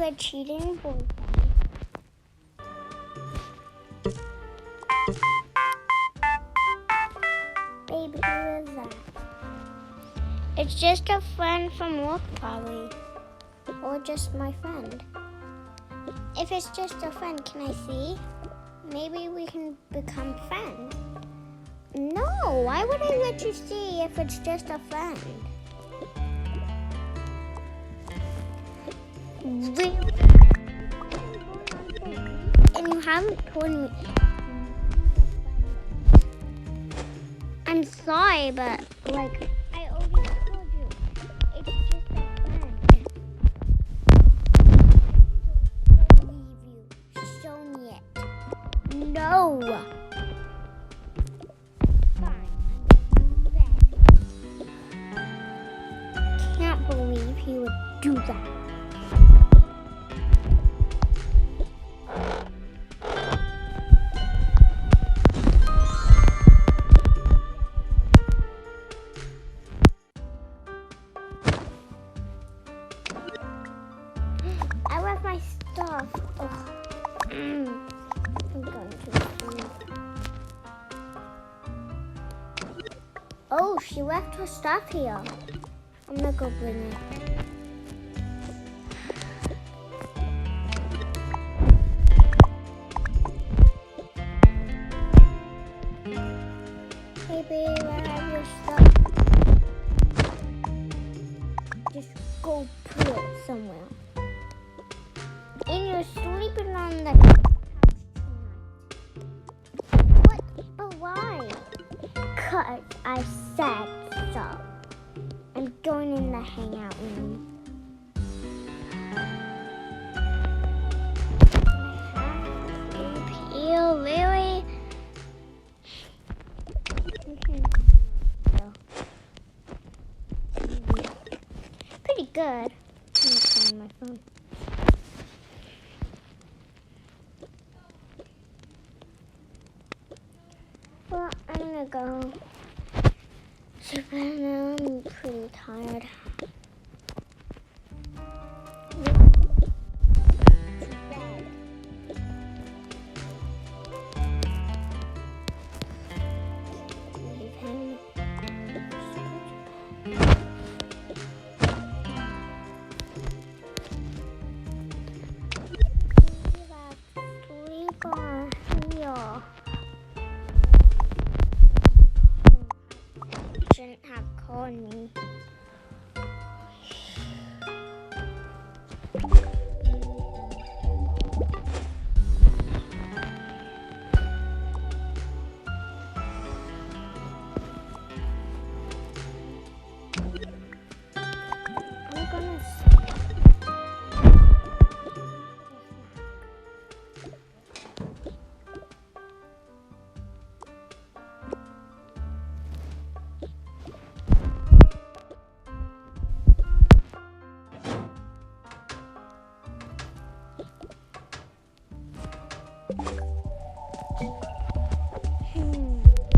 the cheating boyfriend. Baby, who is that? It's just a friend from work, probably. Or just my friend. If it's just a friend, can I see? Maybe we can become friends. No, why would I let you see if it's just a friend? Really? And you haven't told me. I'm sorry, but like I already told you, it's just a friend. I don't believe you. Show me it. No. Fine. Can't believe he would do that. I left my stuff. I'm going to sleep. Oh, she left her stuff here. I'm gonna go bring it. Hey babe, I have your stuff. Just go put it somewhere. And you're sleeping on the couch tonight. What? But why? 'Cause I said so. I'm going in the hangout room. Sleep here, really? Pretty good. I'm gonna find my phone. Well, I'm gonna go to bed now. I'm pretty tired. Leave him. Sleep on here. Shouldn't have called me. I'm gonna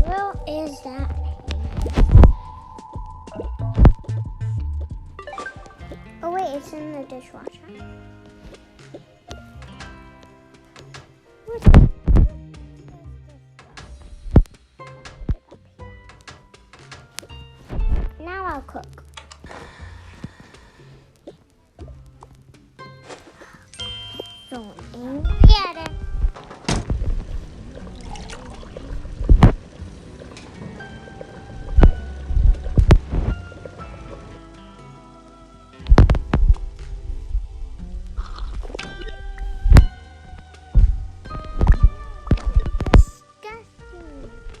Where is that? Oh wait, it's in the dishwasher. Now I'll cook. So angry at it.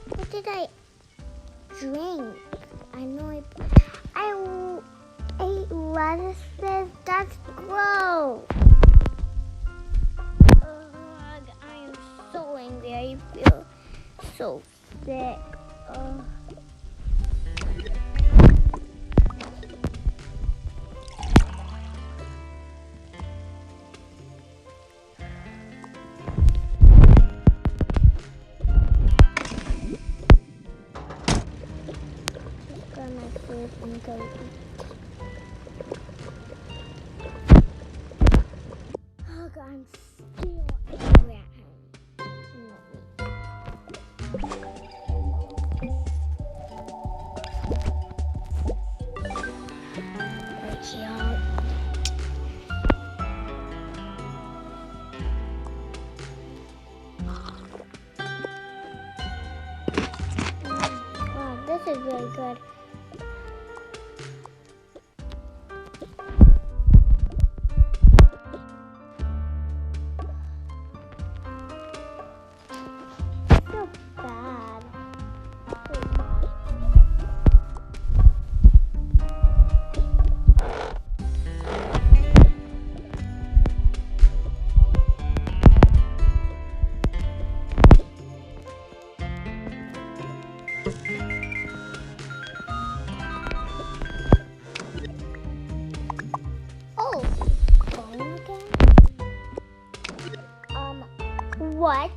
What did I drink? I know I ate lettuces. That's gross. Ugh, I am so angry. I feel so sick. Ugh. Grab my food and go eat. Look, I'm still angry at him. Right here. Wow, this is really good. Oh, phone again? What?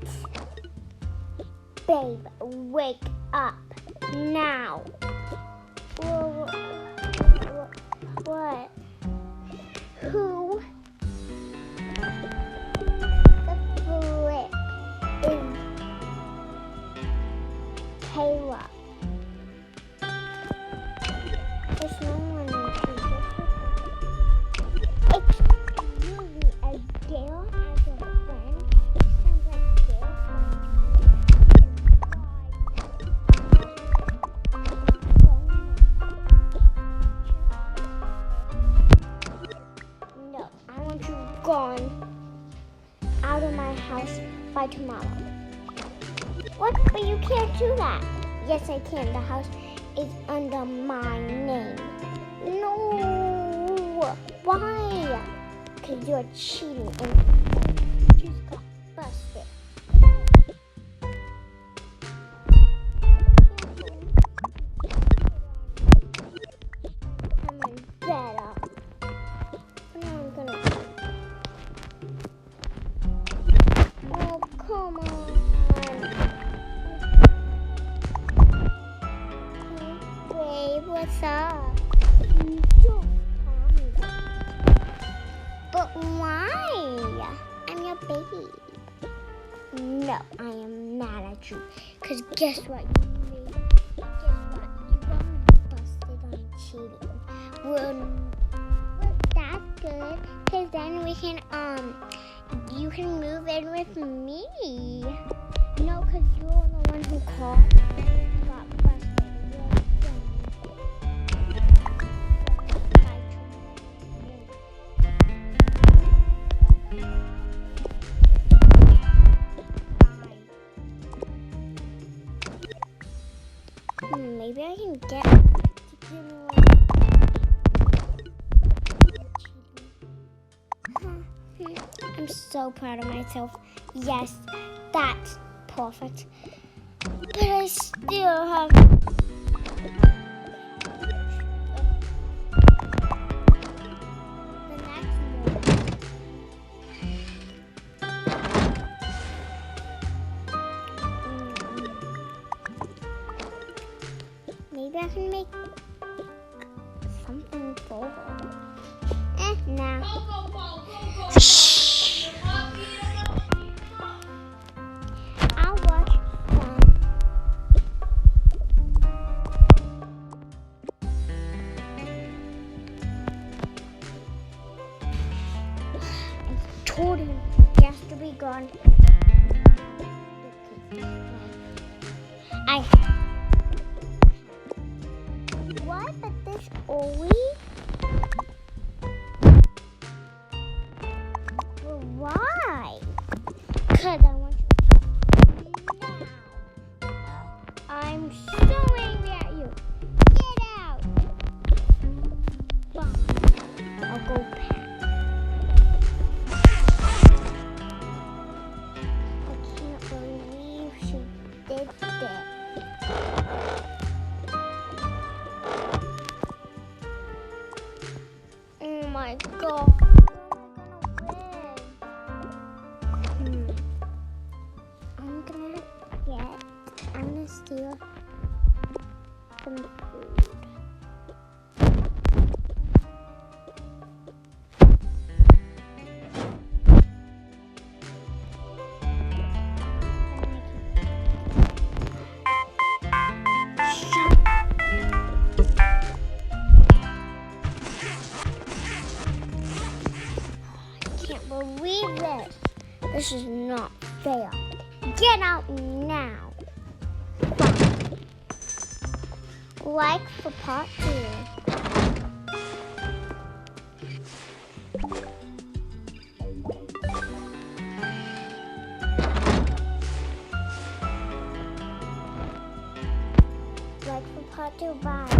Babe, wake up now. What? Who? The flip is Kayla. There's no one who can just excuse me, a Dale as a friend? Sounds like Dale No, I want you gone out of my house by tomorrow. What? But you can't do that. Yes, I can. The house is under my name. No. Why? Because you're cheating and you just got busted. I'm in bed up. Now I'm gonna. Oh, come on. Babe, what's up? You don't call me that. But why? I'm your baby. No, I am mad at you. Because guess what? You got me busted on cheating. Well, that's good. Because then we can, you can move in with me. No, because you're the one who called. Got busted. Maybe I can get to do I'm so proud of myself. Yes, that's perfect. But I still have the next one. Maybe I can make something for her. Nah. Shh. I'll watch some. I told him he has to be gone. What? But this always? But why? Because I want you now. I'm so angry at you. Get out. Fine. I'll go pack. I can't believe she did that. Oh my God. there. Get out now. Fine. Like for part 2. Like for part 2, bye.